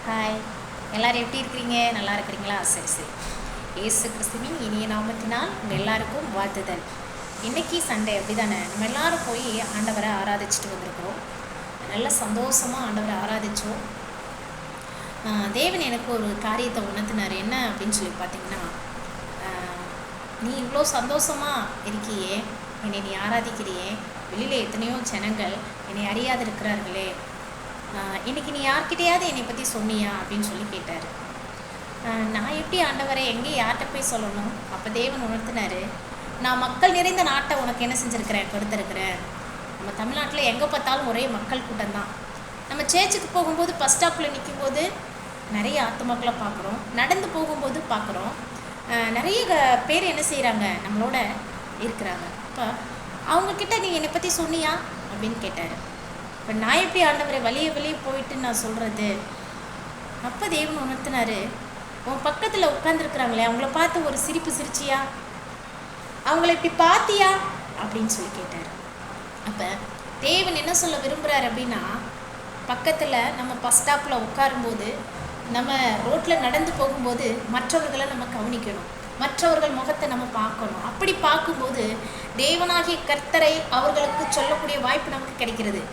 Hi, எல்லோரும் எப்படி இருக்கிறீங்க? நல்லா இருக்கிறீங்களா? சரி சரி. இயேசு கிறிஸ்துவின் இனிய நாமத்தினால் உங்கள் எல்லாருக்கும் வாழ்த்துதல். இன்றைக்கி சண்டே அப்படி தானே, நம்ம எல்லோரும் போய் ஆண்டவரை ஆராதிச்சுட்டு வந்திருக்கிறோம். நல்ல சந்தோஷமாக ஆண்டவரை ஆராதித்தோம். தேவன் எனக்கு ஒரு காரியத்தை உணர்த்தினார். என்ன அப்படின்னு சொல்லி பார்த்தீங்கன்னா, நீ இவ்வளோ சந்தோஷமாக இருக்கியே, என்னை நீ ஆராதிக்கிறியே, வெளியில் எத்தனையோ ஜனங்கள் என்னை அறியாது இருக்கிறார்களே, இன்றைக்கி நீ யார்கிட்டையாவது என்னை பற்றி சொன்னியா அப்படின்னு சொல்லி கேட்டார். நான் எப்படி ஆண்டவரை எங்கே யார்கிட்ட போய் சொல்லணும்? அப்போ தேவன் உணர்த்தினார், நான் மக்கள் நிறைந்த நாட்டை உனக்கு என்ன செஞ்சுருக்கிறேன், கொடுத்துருக்குறேன். நம்ம தமிழ்நாட்டில் எங்கே பார்த்தாலும் ஒரே மக்கள் கூட்டம் தான். நம்ம சேர்ச்சுக்கு போகும்போது பஸ் ஸ்டாப்பில் நிற்கும்போது நிறைய ஆத்துமக்களை பார்க்குறோம், நடந்து போகும்போது பார்க்குறோம். நிறைய பேர் என்ன செய்கிறாங்க, நம்மளோட இருக்கிறாங்க. இப்போ அவங்கக்கிட்ட நீ என்னை பற்றி சொன்னியா அப்படின்னு கேட்டார். இப்போ நான் எப்படி ஆண்டவரை வெளியே போயிட்டு நான் சொல்கிறது? அப்போ தேவன் உணர்த்தினார், உன் பக்கத்தில் உட்காந்துருக்குறாங்களே அவங்கள பார்த்து ஒரு சிரிப்பு சிரிச்சியா, அவங்கள இப்படி பார்த்தியா அப்படின்னு சொல்லி கேட்டார். அப்போ தேவன் என்ன சொல்ல விரும்புகிறார் அப்படின்னா, பக்கத்தில் நம்ம பஸ் ஸ்டாப்பில் உட்காரும்போது, நம்ம ரோட்டில் நடந்து போகும்போது மற்றவர்களை நம்ம கவனிக்கணும், மற்றவர்கள் முகத்தை நம்ம பார்க்கணும். அப்படி பார்க்கும்போது தேவனாகிய கர்த்தரை அவர்களுக்கு சொல்லக்கூடிய வாய்ப்பு நமக்கு கிடைக்கிறது.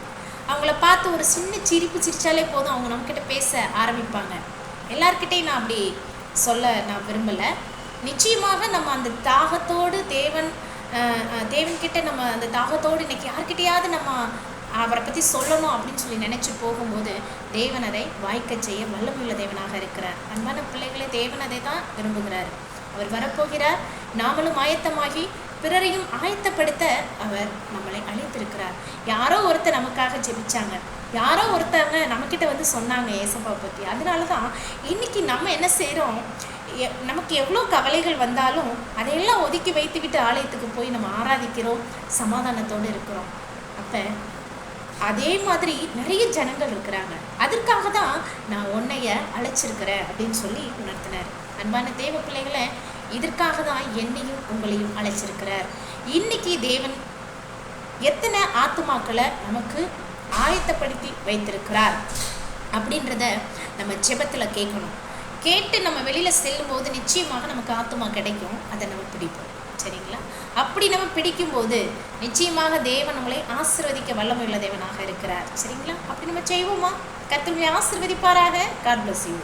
அவங்கள பார்த்து ஒரு சின்ன சிரிப்பு சிரித்தாலே போதும், அவங்க நம்மக்கிட்ட பேச ஆரம்பிப்பாங்க. எல்லார்கிட்டையும் நான் அப்படி சொல்ல நான் விரும்பலை. நிச்சயமாக நம்ம அந்த தாகத்தோடு தேவன்கிட்ட நம்ம அந்த தாகத்தோடு இன்றைக்கி யார்கிட்டையாவது நம்ம அவரை பற்றி சொல்லணும் அப்படின்னு சொல்லி நினச்சி போகும்போது தேவன் அதை வாய்க்க செய்ய வல்லமையுள்ள தேவனாக இருக்கிறார். அன்பான பிள்ளைகளே, தேவன் அதை தான் விரும்புகிறார். அவர் வரப்போகிறார். நாமளும் ஆயத்தமாகி பிறரையும் ஆயத்தப்படுத்த அவர் நம்மளை அழைத்திருக்கிறார். யாரோ ஒருத்தர் நமக்காக ஜெபிச்சாங்க, யாரோ ஒருத்தவங்க நம்மக்கிட்ட வந்து சொன்னாங்க ஏசப்பா பற்றி. அதனால தான் இன்றைக்கி நம்ம என்ன செய்கிறோம், நமக்கு எவ்வளோ கவலைகள் வந்தாலும் அதையெல்லாம் ஒதுக்கி வைத்துக்கிட்டு ஆலயத்துக்கு போய் நம்ம ஆராதிக்கிறோம், சமாதானத்தோடு இருக்கிறோம். அப்போ அதே மாதிரி நிறைய ஜனங்கள் இருக்கிறாங்க. அதற்காக தான் நான் உன்னைய அழைச்சிருக்கிறேன் அப்படின்னு சொல்லி உணர்த்தினார். அன்பான தேவ பிள்ளைகளை, இதற்காக தான் என்னையும் உங்களையும் அழைச்சிருக்கிறார். இன்னைக்கு தேவன் எத்தனை ஆத்துமாக்களை நமக்கு ஆயத்தப்படுத்தி வைத்திருக்கிறார் அப்படின்றத நம்ம ஜெபத்தில் கேட்கணும். கேட்டு நம்ம வெளியில் செல்லும்போது நிச்சயமாக நமக்கு ஆத்துமா கிடைக்கும். அதை நம்ம பிடிப்போம். சரிங்களா? அப்படி நம்ம பிடிக்கும்போது நிச்சயமாக தேவன் நம்மளை ஆசீர்வதிக்க வல்லமையுள்ள தேவனாக இருக்கிறார். சரிங்களா? அப்படி நம்ம செய்வோமா? கர்த்தர் உங்களை ஆசீர்வதிப்பாராக. God bless you.